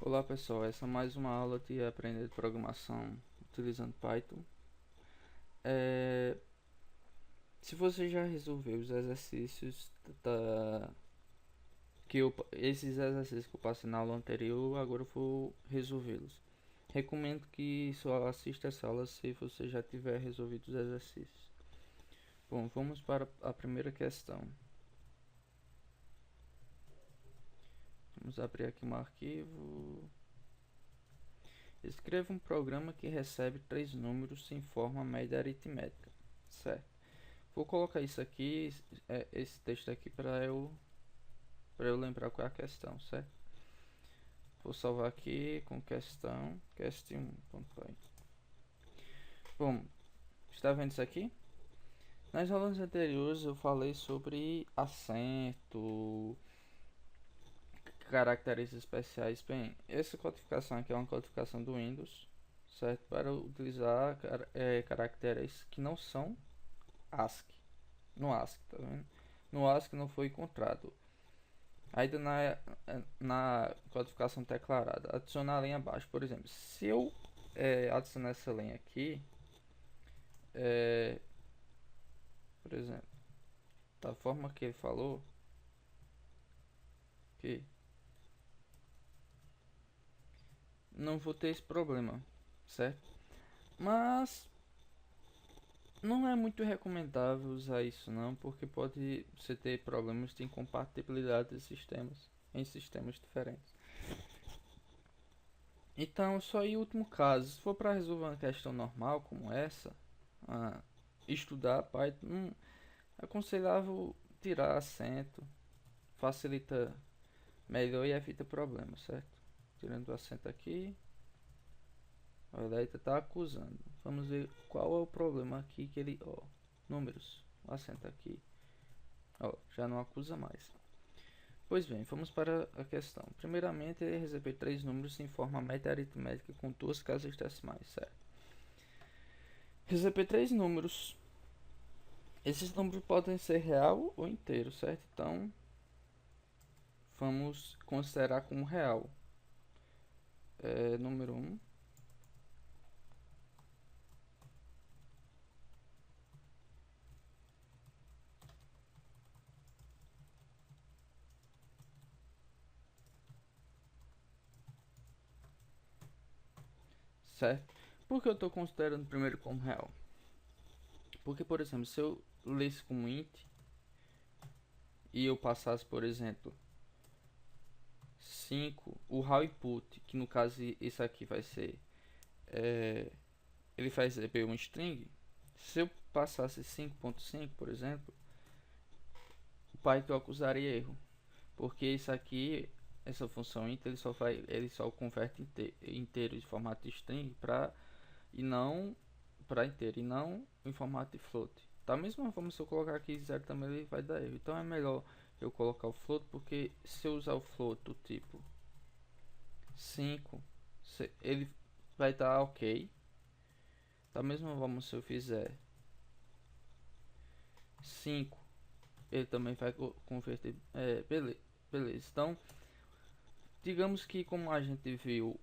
Olá pessoal, essa é mais uma aula de aprender programação utilizando Python. É, Se você já resolveu os exercícios esses exercícios que eu passei na aula anterior, agora eu vou resolvê-los. Recomendo que só assista essa aula se você já tiver resolvido os exercícios. Bom, vamos para a primeira questão. Vamos abrir aqui um arquivo. Escreva um programa que recebe 3 números em forma média aritmética, certo? Vou colocar isso aqui, esse texto aqui para eu lembrar qual é a questão, certo? Vou salvar aqui com questão, quest1.py. Bom, está vendo isso aqui? Nas aulas anteriores eu falei sobre acento, caracteres especiais. Bem, essa codificação aqui é uma codificação do Windows, certo? Para utilizar caracteres que não são ASCII. No ASCII, tá vendo? No ASCII não foi encontrado. Ainda na codificação declarada, adicionar a linha abaixo. Por exemplo, se eu adicionar essa linha aqui, por exemplo, da forma que ele falou, que não vou ter esse problema, certo? Mas não é muito recomendável usar isso não, porque pode você ter problemas de incompatibilidade de sistemas em sistemas diferentes. Então, só em último caso, se for para resolver uma questão normal como essa, estudar Python, é aconselhável tirar acento, facilita melhor e evita problemas, certo? Tirando o acento aqui, olha, ele está acusando. Vamos ver qual é o problema aqui que ele, ó, números, o acento aqui, ó, já não acusa mais. Pois bem, vamos para a questão. Primeiramente, ele receber 3 números em forma média aritmética com 2 casas decimais, certo? Receber 3 números. Esses números podem ser real ou inteiro, certo? Então, vamos considerar como real. Número 1. Certo? Por que eu estou considerando primeiro como real? Porque, por exemplo, se eu lesse como int e eu passasse, por exemplo, 5, o raw input, que no caso isso aqui vai ser, ele vai receber um string. Se eu passasse 5.5, por exemplo, o Python acusaria erro, porque isso aqui, essa função int, ele só converte inteiro de formato de string para e não para inteiro e não em formato de float. Da mesma forma, se eu colocar aqui 0 também ele vai dar erro. Então é melhor eu colocar o float, porque se eu usar o float do tipo 5, ele vai estar ok. Da mesma forma, se eu fizer 5, ele também vai converter. Beleza. Então, digamos que, como a gente viu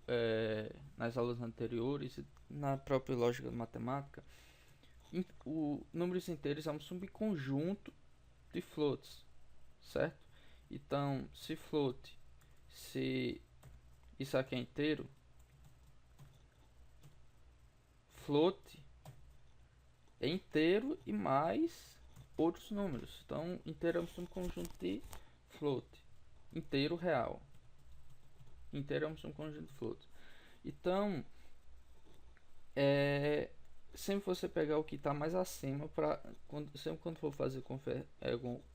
nas aulas anteriores, na própria lógica matemática, números inteiros é um subconjunto de floats, certo? Então, se isso aqui é inteiro, float é inteiro e mais outros números. Então, inteiro é um subconjunto de float, inteiro real. Inteiro é um subconjunto de float. Então, sempre você pegar o que está mais acima para sempre quando for fazer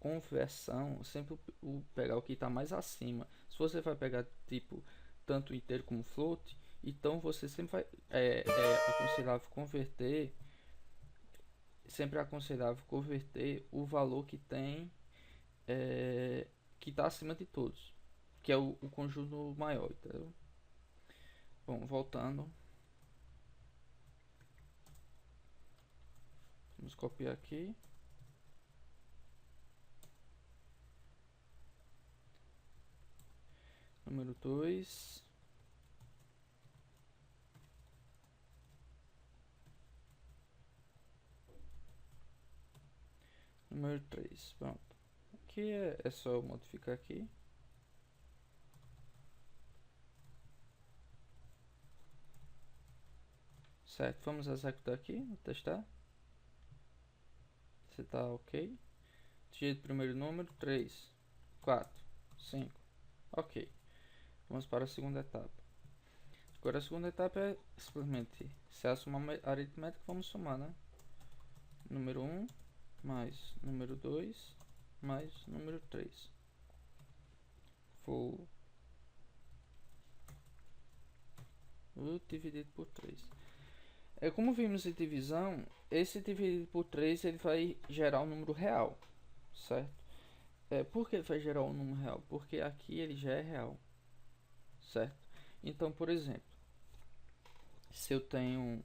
conversão, sempre pegar o que está mais acima. Se você vai pegar tipo tanto inteiro como float, então você sempre vai aconselhável converter, sempre é aconselhável converter o valor que tem que está acima de todos, que é o conjunto maior, entendeu? Bom, voltando, vamos copiar aqui. Número 2. número 3. Pronto. Aqui é só eu modificar aqui. Certo, vamos executar aqui, vou testar. Se tá ok. Digite o primeiro número, 3, 4, 5. Ok. Vamos para a segunda etapa. Agora a segunda etapa é simplesmente, se é a soma aritmética, vamos somar, né? Número 1 mais número 2 mais número 3. Vou dividido por 3. É como vimos em divisão, esse dividido por 3 ele vai gerar um número real, certo? Por que ele vai gerar um número real? Porque aqui ele já é real, certo? Então, por exemplo, se eu tenho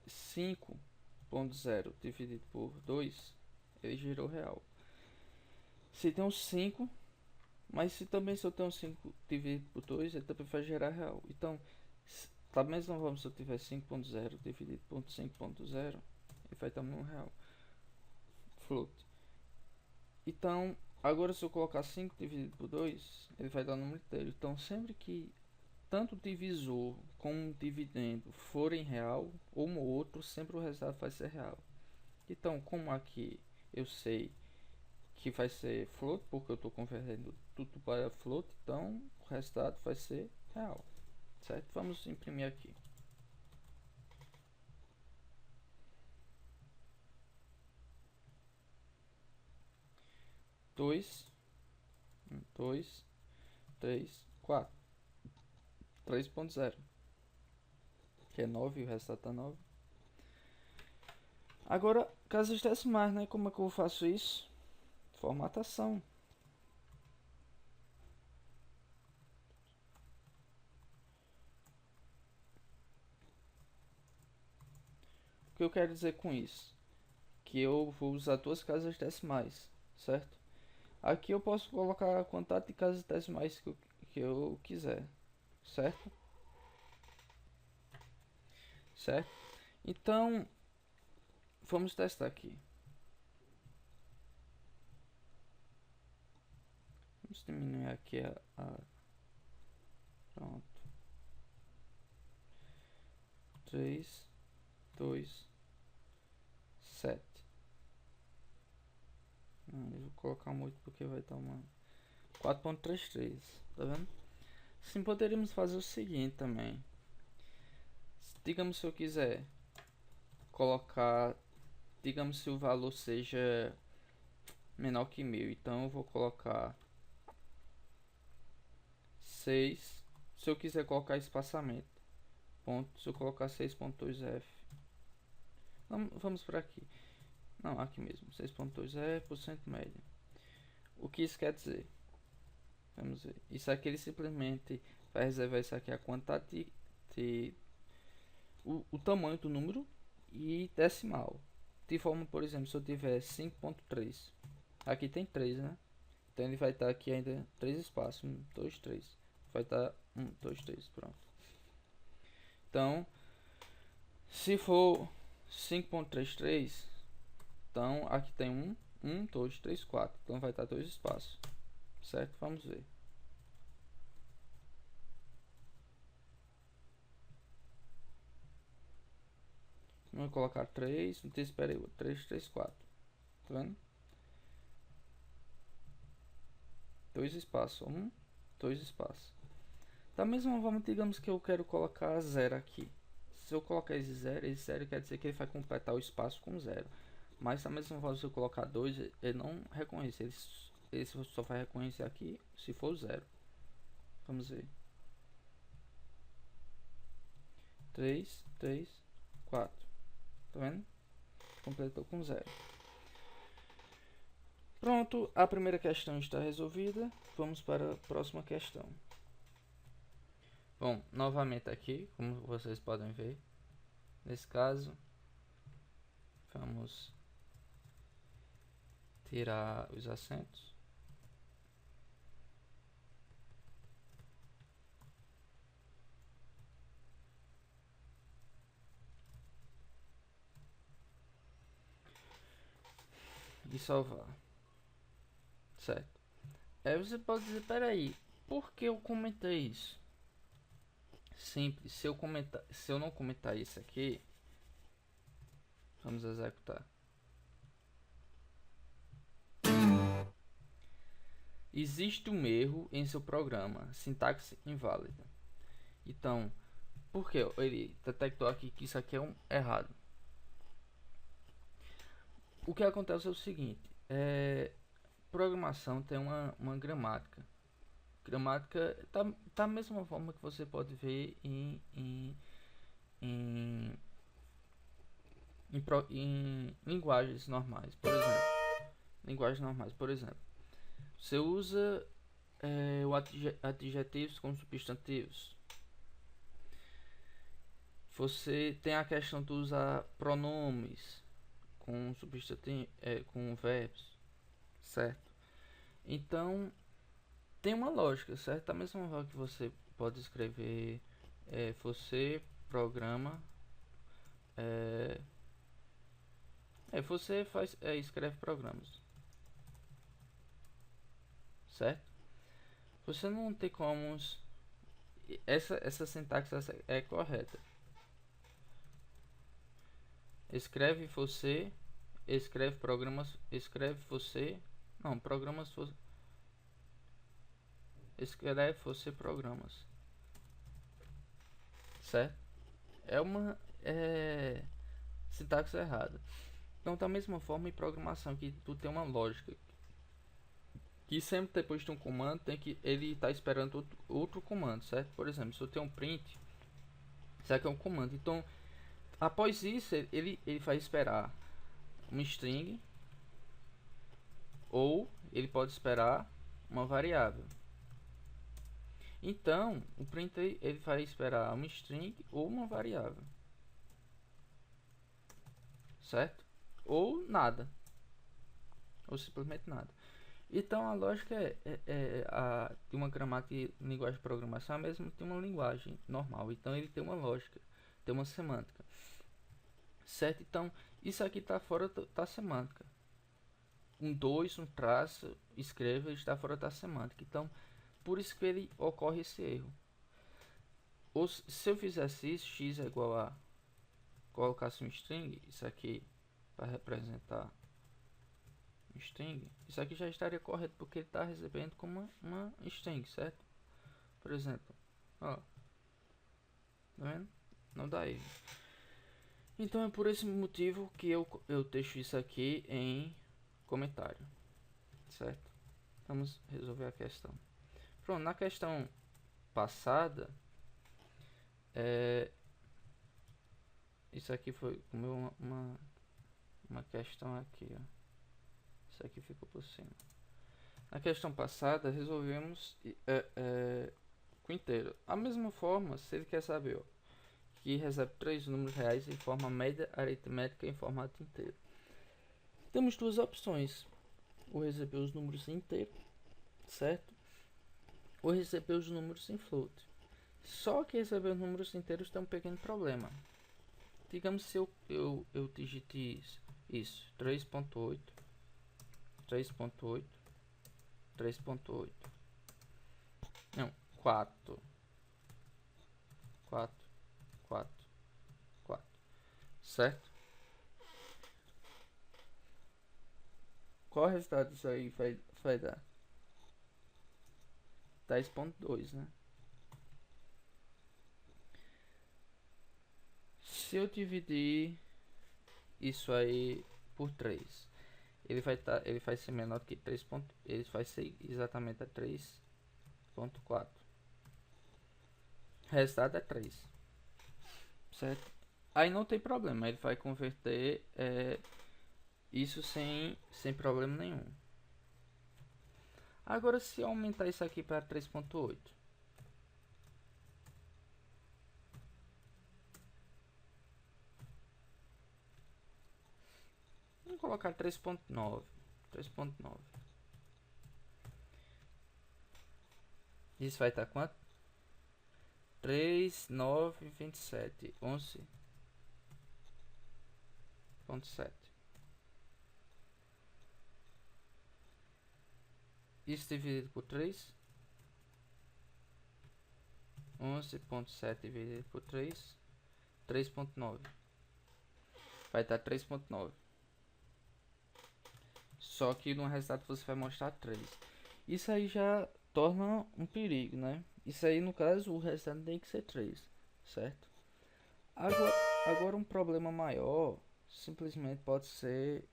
5.0 dividido por 2, ele gerou real. Se tem um 5, mas se eu tenho 5 dividido por 2, ele também vai gerar real. Então, da mesma forma, se eu tiver 5.0 dividido por 5.0, ele vai estar no real. Float. Então, agora se eu colocar 5 dividido por 2, ele vai dar o número inteiro. Então, sempre que tanto o divisor como o dividendo forem real, um ou outro, sempre o resultado vai ser real. Então, como aqui eu sei que vai ser float, porque eu estou convertendo tudo para float, então o resultado vai ser real, certo? Vamos imprimir aqui. Dois, 3, 4. 3.0, que é 9, e o resultado está 9. Agora, casas decimais, né? Como é que eu faço isso? Formatação. O que eu quero dizer com isso? Que eu vou usar duas casas decimais, certo? Aqui eu posso colocar a quantidade de casas decimais que eu quiser, certo? Certo? Então, vamos testar aqui. Vamos diminuir aqui pronto. 3, 2, 7. Não, eu vou colocar muito porque vai dar uma 4.33, tá vendo? Sim, poderíamos fazer o seguinte também. Digamos se eu quiser colocar, digamos se o valor seja menor que 1000, então eu vou colocar 6. Se eu quiser colocar espaçamento, ponto, se eu colocar 6.2f, vamos para aqui, não, aqui mesmo, 6.2f por cento média. O que isso quer dizer? Vamos ver. Isso aqui ele simplesmente vai reservar isso aqui a quantidade o tamanho do número e decimal. De forma, por exemplo, se eu tiver 5.3, aqui tem 3, né? Então ele vai estar aqui ainda 3 espaços, 1, 2, 3. Vai estar 1, 2, 3, pronto. Então, se for 5.33, então aqui tem 1, 2, 3, 4. Então vai estar 2 espaços, certo? Vamos ver. Vamos colocar 3, não tem, espera aí, 3, 3, 4. Tá vendo? 2 espaços, 1, 2 espaços. Da mesma forma, digamos que eu quero colocar 0 aqui. Se eu colocar esse 0 quer dizer que ele vai completar o espaço com 0. Mas da mesma forma, se eu colocar 2, ele não reconhece. Ele só vai reconhecer aqui se for 0. Vamos ver. 3, 3, 4. Tá vendo? Completou com 0. Pronto, a primeira questão está resolvida. Vamos para a próxima questão. Bom, novamente aqui, como vocês podem ver, nesse caso, vamos tirar os acentos. e salvar, certo? Aí você pode dizer, peraí, por que eu comentei isso? Simples, se eu não comentar isso aqui, vamos executar. Existe um erro em seu programa, sintaxe inválida. Então, por que ele detectou aqui que isso aqui é um errado? O que acontece é o seguinte, programação tem uma gramática. Gramática tá da mesma forma que você pode ver em, em linguagens normais, por exemplo. Linguagens normais, por exemplo. Você usa adjetivos como substantivos. Você tem a questão de usar pronomes com substantivo, com verbos, certo? Então tem uma lógica, certo? Da mesma forma que você pode escrever, você programa, você faz, escreve programas, certo? Você não tem como essa sintaxe é correta. Escreve você, escreve programas, escreve você, não, programas, escreve você programas, certo? É uma sintaxe errada. Então, da mesma forma em programação, que tu tem uma lógica, que sempre depois de um comando tem que ele está esperando outro comando, certo? Por exemplo, se eu tenho um print, isso aqui é um comando. Então, após isso, ele vai esperar uma string, ou ele pode esperar uma variável. Então, o print ele vai esperar uma string ou uma variável, certo? Ou nada, ou simplesmente nada. Então a lógica de uma gramática de linguagem de programação é mesmo tem uma linguagem normal. Então ele tem uma lógica, tem uma semântica, certo? Então isso aqui está fora da semântica. Um 2, um traço, escreva, está fora da semântica. Então por isso que ele ocorre esse erro. Ou se eu fizesse isso, x é igual a colocasse um string, isso aqui para representar string, isso aqui já estaria correto porque ele está recebendo como uma string, certo? Por exemplo, ó, tá vendo? Não dá erro. Então é por esse motivo que eu deixo isso aqui em comentário, certo? Vamos resolver a questão. Pronto, na questão passada, isso aqui foi uma questão aqui, ó. Isso aqui ficou por cima. Na questão passada, resolvemos com inteiro. A mesma forma, se ele quer saber, ó, que recebe 3 números reais em forma média aritmética em formato inteiro. Temos duas opções: ou receber os números inteiros, certo? Ou receber os números em float. Só que receber os números inteiros tem um pequeno problema. Digamos se eu digite isso, 3.8, 3.8, 3.8, não, 4, 4, 4, 4, certo? Qual resultado isso aí vai dar? 10.2, né? Se eu dividir isso aí por 3, ele vai ser menor que 3. Ele vai ser exatamente a 3.4. O resultado é 3, certo? Aí não tem problema, ele vai converter isso sem problema nenhum. Agora, se eu aumentar isso aqui para 3.8, vamos colocar 3.9, 3.9. Isso vai estar quanto? 3, 9, 27, 11.7. Isso dividido por 3. 11.7 dividido por 3. 3.9. Vai dar 3.9. Só que no resultado você vai mostrar 3. Isso aí já torna um perigo, né? Isso aí, no caso, o resultado tem que ser 3, certo? Agora um problema maior simplesmente pode ser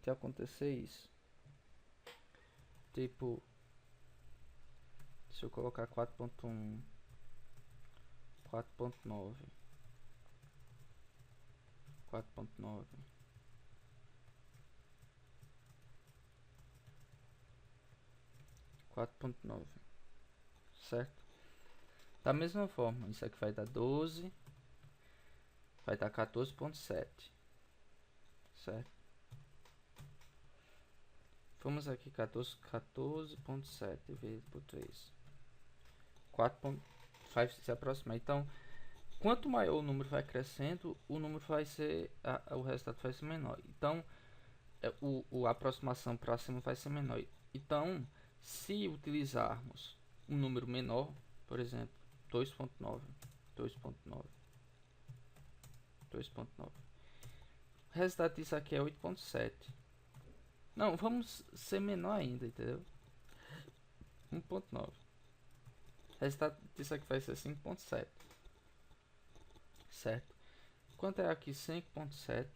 de acontecer isso. Tipo, se eu colocar 4.1, 4.9, 4.9, certo? Da mesma forma, isso aqui vai dar 12, vai dar 14.7, certo? Vamos aqui 14.7 dividido por 3. 4. Vai se aproximar. Então, quanto maior o número vai crescendo, o número vai ser o resultado vai ser menor. Então, a aproximação para cima vai ser menor. Então, se utilizarmos um número menor, por exemplo, 2.9, 2.9, 2.9, o resultado disso aqui é 8.7. Não, vamos ser menor ainda, entendeu? 1.9. O resultado disso aqui vai ser 5.7. Certo? Quanto é aqui 5.7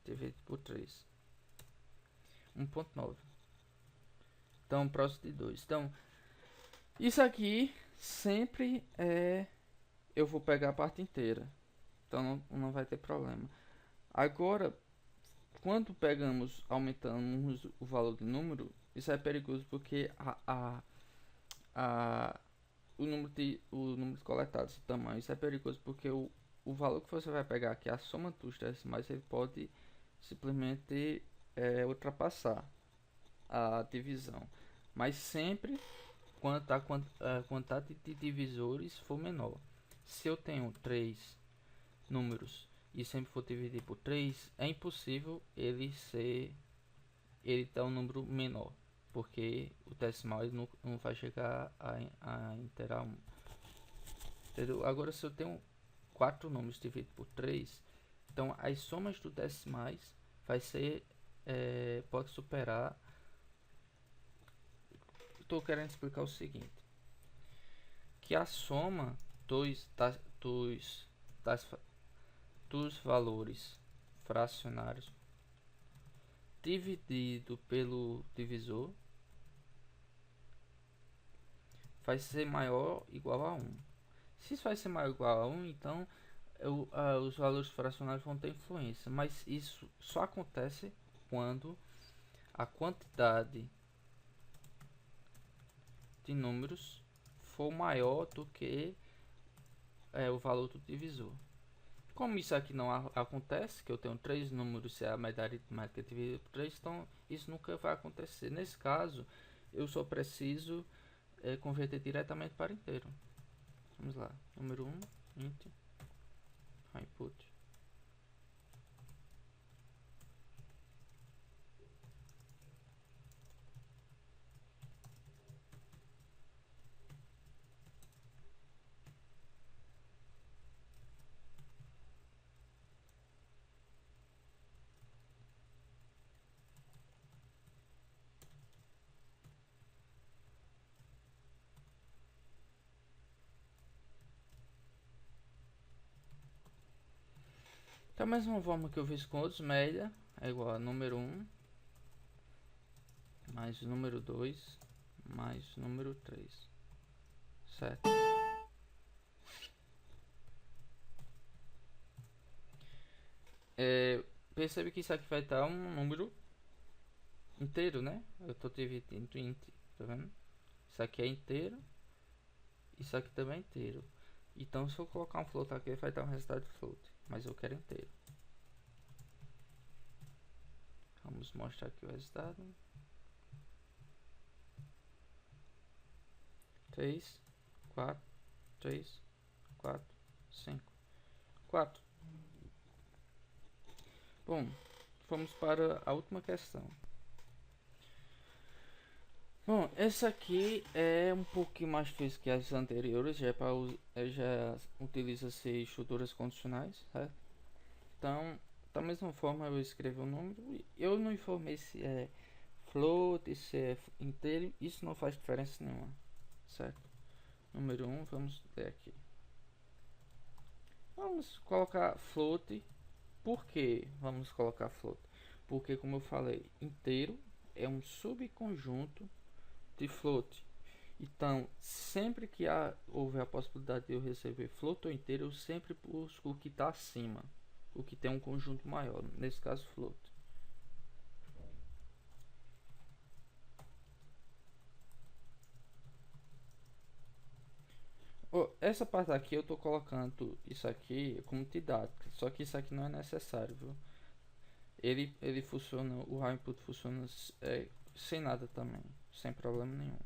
dividido por 3? 1.9. Então, próximo de 2. Então, isso aqui sempre eu vou pegar a parte inteira. Então, não vai ter problema. Agora, quando aumentamos o valor do número, isso é perigoso porque o número coletado, esse tamanho, isso é perigoso porque o valor que você vai pegar aqui, a soma dos decimais, ele pode simplesmente ultrapassar a divisão. Mas sempre quanto a quantidade de divisores for menor. Se eu tenho 3 números e sempre for dividir por 3, é impossível ele dar um número menor, porque o decimal ele não vai chegar a inteirar 1. Entendeu? Agora, se eu tenho 4 números dividido por 3, então as somas dos decimais vai ser pode superar. Estou querendo explicar o seguinte, que a soma dos valores fracionários dividido pelo divisor vai ser maior ou igual a 1. Se isso vai ser maior ou igual a 1, então os valores fracionários vão ter influência, mas isso só acontece quando a quantidade de números for maior do que o valor do divisor. Como isso aqui não acontece, que eu tenho 3 números e a média aritmética dividida por 3, então isso nunca vai acontecer. Nesse caso, eu só preciso converter diretamente para inteiro. Vamos lá, número 1, int, input. Da mesma forma que eu fiz com outros, média é igual a número 1 mais número 2 mais número 3, certo? Percebe que isso aqui vai dar um número inteiro, né? Eu estou dividindo int, tá vendo? Isso aqui é inteiro, isso aqui também é inteiro. Então, se eu colocar um float aqui, vai dar um resultado de float, mas eu quero inteiro. Vamos mostrar aqui o resultado. 3, 4, 3, 4, 5, 4. Bom, vamos para a última questão. Bom, essa aqui é um pouquinho mais difícil que as anteriores, já utiliza-se estruturas condicionais, certo? Então, da mesma forma eu escrevo o número, eu não informei se é float, se é inteiro, isso não faz diferença nenhuma, certo? Número 1, vamos ver aqui. Vamos colocar float. Por que vamos colocar float? Porque, como eu falei, inteiro é um subconjunto de float. Então, sempre que houver a possibilidade de eu receber float ou inteiro, eu sempre busco o que está acima, o que tem um conjunto maior, nesse caso float. Essa parte aqui eu estou colocando isso aqui como didática, só que isso aqui não é necessário, viu? Ele funciona, o raw input funciona sem nada também, sem problema nenhum.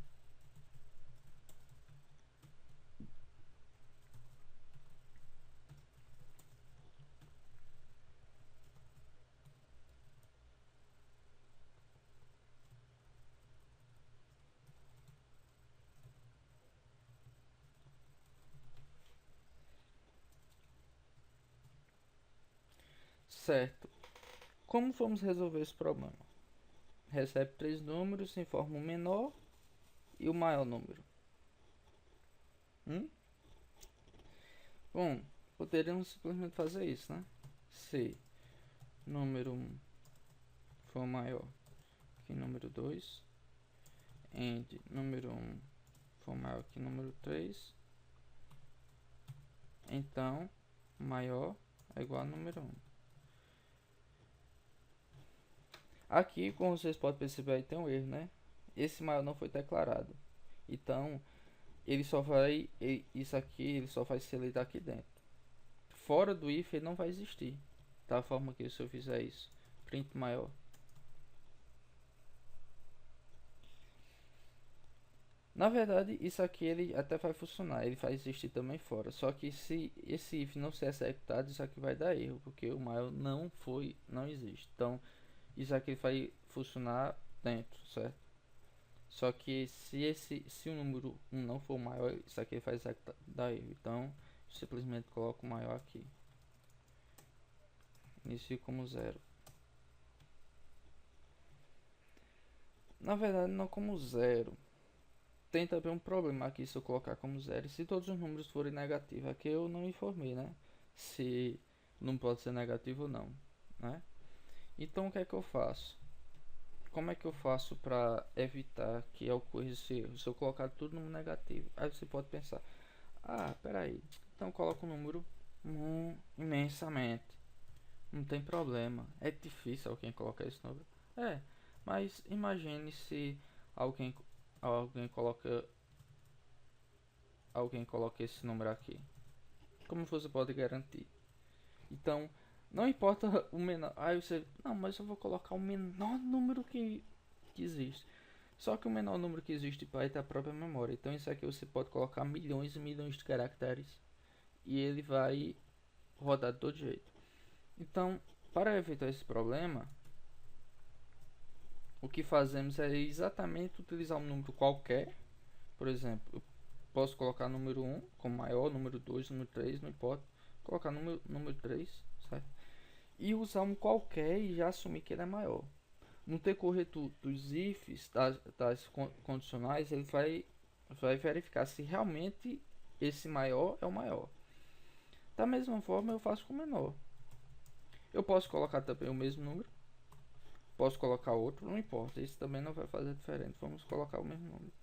Certo. Como vamos resolver esse problema? Recebe três números, informa o menor e o maior número. Hum? Bom, poderíamos simplesmente fazer isso, né? Se número 1 for maior que número 2, and número 1 for maior que número 3, então maior é igual a número 1. Aqui, como vocês podem perceber, aí tem um erro, né? Esse maior não foi declarado. Então, ele só vai, isso aqui, ele só vai ser lido aqui dentro. Fora do if, ele não vai existir. Da forma que se eu fizer isso, print maior. Na verdade, isso aqui ele até vai funcionar, ele vai existir também fora. Só que se esse if não ser executado, isso aqui vai dar erro, porque o maior não existe. Então, isso aqui vai funcionar dentro, certo? Só que se o número 1 não for maior, isso aqui vai dar erro. Então, simplesmente coloco o maior aqui. Inicio como 0. Na verdade, não como 0. Tem também um problema aqui se eu colocar como 0. E se todos os números forem negativos, aqui eu não informei, né? Se não pode ser negativo ou não, né? Então, o que é que eu faço? Como é que eu faço para evitar que ocorra esse erro? Se eu colocar tudo no negativo, aí você pode pensar: ah, peraí, então coloca o número imensamente. Não tem problema. É difícil alguém colocar esse número. É, mas imagine se alguém, alguém coloca alguém coloca esse número aqui. Como você pode garantir? Então, não importa o menor. Aí você, não, mas eu vou colocar o menor número que existe. Só que o menor número que existe para é a própria memória. Então, isso aqui você pode colocar milhões e milhões de caracteres e ele vai rodar de todo jeito. Então, para evitar esse problema, o que fazemos é exatamente utilizar um número qualquer. Por exemplo, eu posso colocar número 1 como maior, número 2, número 3, não importa. Colocar número 3, certo? E usar um qualquer e já assumir que ele é maior. No decorrer dos ifs, das condicionais, ele vai verificar se realmente esse maior é o maior. Da mesma forma, eu faço com o menor. Eu posso colocar também o mesmo número, posso colocar outro, não importa, isso também não vai fazer diferente. Vamos colocar o mesmo número.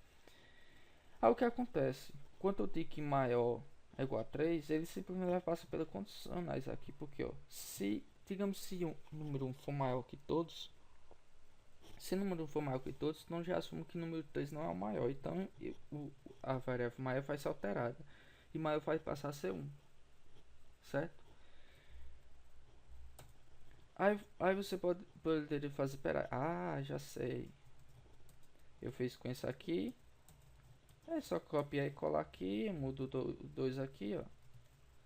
Aí o que acontece? Quando eu digo que maior é igual a 3, ele simplesmente vai passar pelas condicionais aqui, porque ó, se digamos se o número 1 for maior que todos, se o número 1 for maior que todos, então já assumo que o número 3 não é o maior, então a variável maior vai ser alterada e maior vai passar a ser 1, certo? Aí você poderia fazer, pera, já sei, eu fiz com isso aqui, é só copiar e colar aqui, mudo o 2 aqui, ó,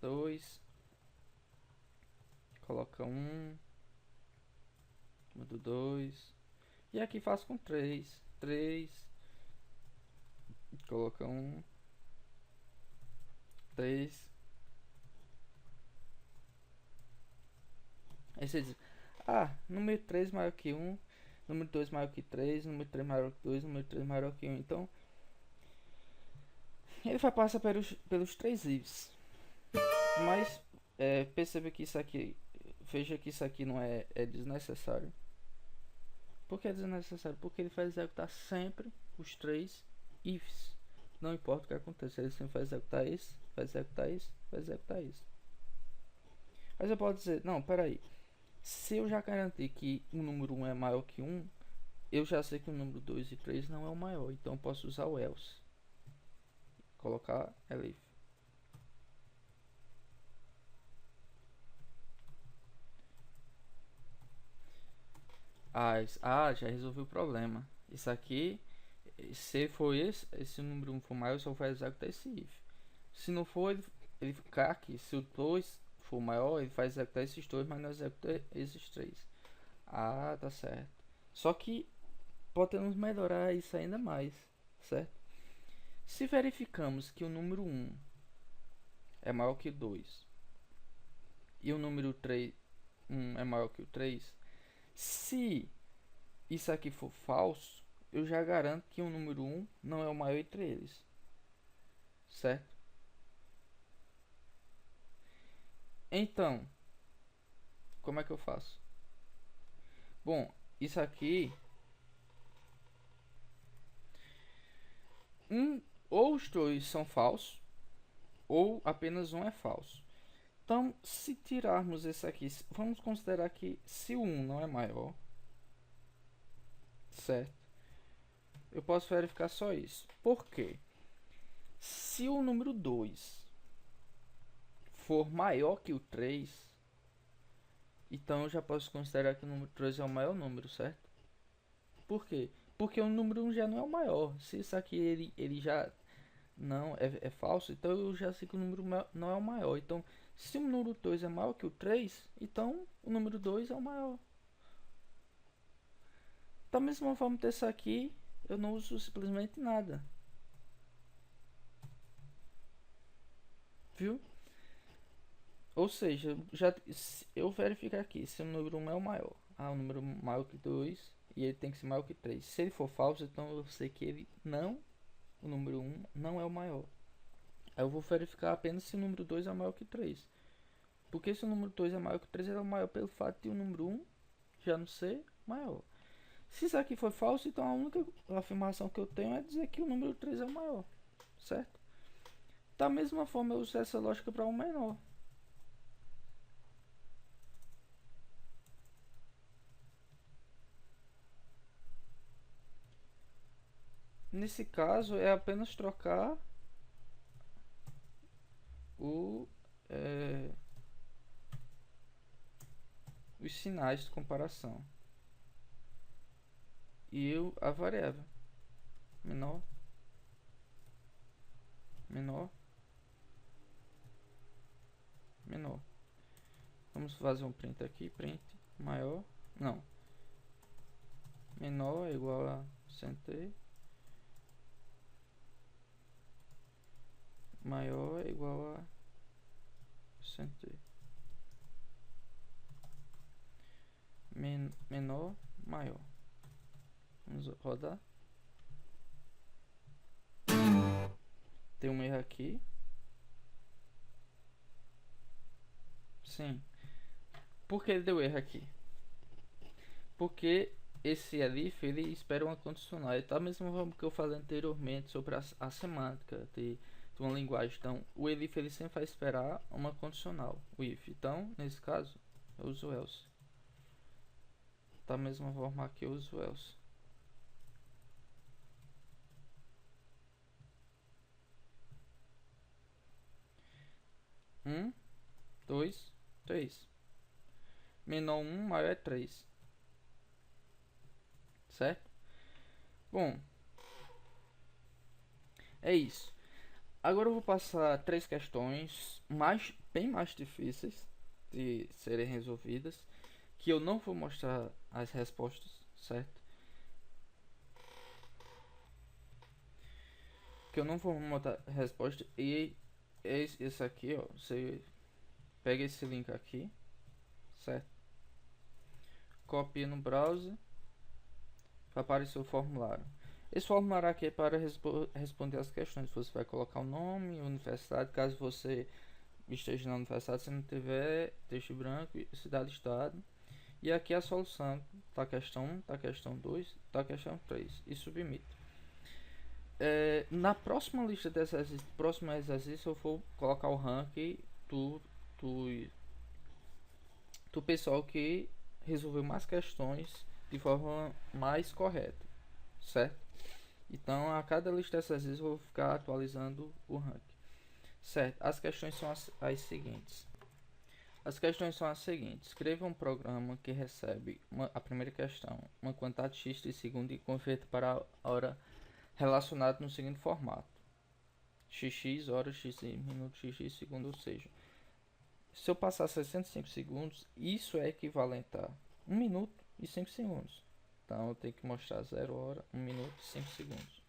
2, coloca 1, mudo 2, e aqui faço com 3, 3, Coloca 1, 3. Aí você diz, número 3 maior que 1, número 2 maior que 3, número 3 maior que 2, número 3 maior que 1. Então, ele vai passar pelos 3 ifs. Mas, perceba que isso aqui, veja que isso aqui não é desnecessário. Por que é desnecessário? Porque ele vai executar sempre os 3 ifs. Não importa o que aconteça, ele sempre vai executar esse, vai executar esse, vai executar esse. Mas eu posso dizer, não, peraí. Se eu já garantir que o número 1 é maior que 1, eu já sei que o número 2 e 3 não é o maior. Então eu posso usar o else. Colocar elif. Já resolvi o problema. Isso aqui, se for esse número 1 for maior, só vai executar esse if. Se não for, ele ficar aqui. Se o 2 for maior, ele vai executar esses dois, mas não executa esses 3. Tá certo. Só que podemos melhorar isso ainda mais, certo? Se verificamos que o número 1 é maior que 2 e o número 1 é maior que o 3, se isso aqui for falso, eu já garanto que o número 1 não é o maior entre eles, certo? Então, como é que eu faço? Bom, isso aqui, ou os dois são falsos, ou apenas um é falso. Então, se tirarmos esse aqui, vamos considerar que se o 1 não é maior, certo? Eu posso verificar só isso. Por quê? Se o número 2 for maior que o 3, então eu já posso considerar que o número 3 é o maior número, certo? Por quê? Porque o número 1 já não é o maior. Se isso aqui ele já não é falso, então eu já sei que o número não é o maior. Então, se o número 2 é maior que o 3, então o número 2 é o maior. Da mesma forma desse aqui, eu não uso simplesmente nada. Viu? Ou seja, eu verifico aqui se o número 1 é o maior. O número maior que 2 e ele tem que ser maior que 3. Se ele for falso, então eu sei que ele não, o número 1 não é o maior. Aí eu vou verificar apenas se o número 2 é maior que 3. Porque se o número 2 é maior que 3, ele é maior pelo fato de o número 1 já não ser maior. Se isso aqui for falso, então a única afirmação que eu tenho é dizer que o número 3 é o maior, certo? Da mesma forma eu uso essa lógica para um menor. Nesse caso é apenas trocar os sinais de comparação e a variável menor, menor, menor. Vamos fazer um print aqui, print maior, não, menor é igual a cento, maior é igual a cento, menor, maior. Vamos rodar. Tem um erro aqui. Sim. Por que ele deu erro aqui? Porque esse elif ele espera uma condicional. É da mesma forma que eu falei anteriormente sobre a semântica de uma linguagem. Então, o elif ele sempre vai esperar uma condicional, o if. Então, nesse caso, eu uso else. Da mesma forma que eu uso else. 1, 2, 3. Menor 1 maior é 3. Certo? Bom, é isso. Agora eu vou passar 3 questões bem mais difíceis de serem resolvidas, que eu não vou mostrar as respostas, certo? que eu não vou montar resposta. E esse aqui, ó, você pega esse link aqui, certo? Copia no browser, vai aparecer o formulário. Esse formulário aqui é para responder as questões. Você vai colocar o nome, universidade, caso você esteja na universidade, se não tiver texto branco, cidade, estado. E aqui a solução, tá a questão 1, tá a questão 2, tá a questão 3 e submite. Na próxima lista de exercícios, próximo exercício, eu vou colocar o ranking do pessoal que resolveu mais questões de forma mais correta, certo? Então, a cada lista de exercícios, eu vou ficar atualizando o ranking, certo? As questões são as seguintes. As questões são as seguintes. Escreva um programa que recebe a primeira questão, uma quantidade x de segundo e converte para a hora relacionada no seguinte formato: xx horas, x minutos, xx segundo, ou seja, se eu passar 65 segundos, isso é equivalente a 1 minuto e 5 segundos. Então eu tenho que mostrar 0 hora, 1 minuto e 5 segundos.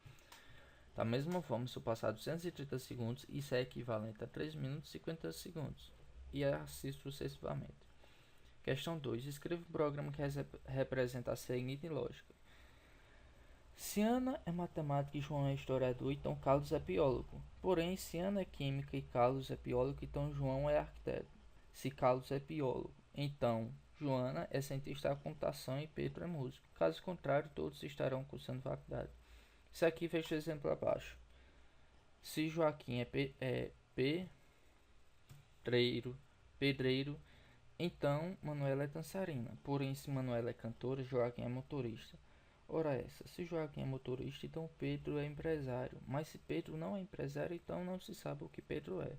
Da mesma forma, se eu passar 230 segundos, isso é equivalente a 3 minutos e 50 segundos. E assim sucessivamente. Questão 2. Escreva um programa que representa a seguinte lógica: se Ana é matemática e João é historiador, então Carlos é biólogo. Porém, se Ana é química e Carlos é biólogo, então João é arquiteto. Se Carlos é biólogo, então Joana é cientista da computação e Pedro é músico. Caso contrário, todos estarão cursando faculdade. Isso aqui fecha o exemplo abaixo. Se Joaquim é pedreiro, então Manuela é dançarina. Porém, se Manuela é cantora, Joaquim é motorista. Ora essa, se Joaquim é motorista, então Pedro é empresário. Mas se Pedro não é empresário, então não se sabe o que Pedro é.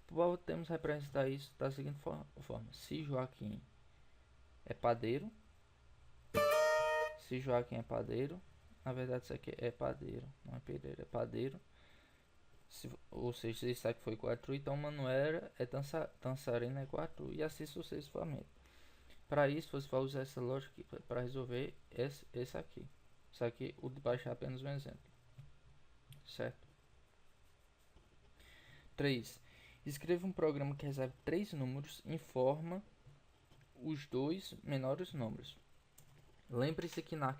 Podemos representar isso da seguinte forma: se Joaquim é padeiro, se Joaquim é padeiro, na verdade isso aqui é padeiro, não é pedreiro, é padeiro. Ou seja, se isso aqui foi 4, então Manuela é dançarina é 4 e assim sucessivamente. Para isso você vai usar essa lógica para resolver esse aqui. Isso aqui, o de baixo é apenas um exemplo, certo? 3. Escreva um programa que recebe 3 números e informa os 2 menores números. Lembre-se que na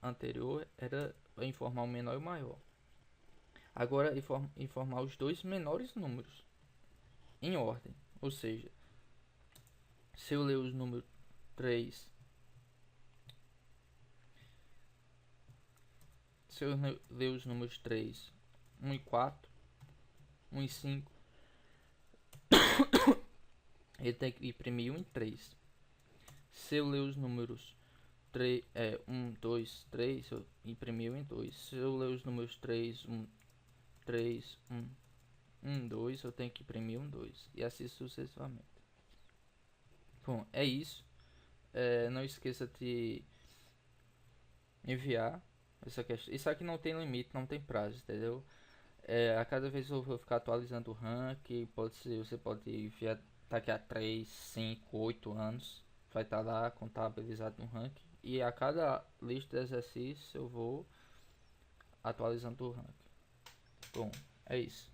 anterior era informar o menor e o maior. Agora informar os 2 menores números em ordem. Ou seja, se eu ler os números 3, se eu ler os números 3, 1 e 4, 1 e 5, ele tem que imprimir 1 e 3. Se eu ler os números 3, 1, 2, 3, eu imprimi 1 e 2. Se eu ler os números 3, 1, 3, 1, 1, 2, eu tenho que imprimir 1, 2. E assim sucessivamente. Bom, é isso. Não esqueça de enviar essa questão. Isso aqui não tem limite, não tem prazo, entendeu? A cada vez eu vou ficar atualizando o ranking. Você pode enviar daqui a 3, 5, 8 anos. Vai estar lá contabilizado no ranking. E a cada lista de exercícios eu vou atualizando o ranking. Bom, é isso.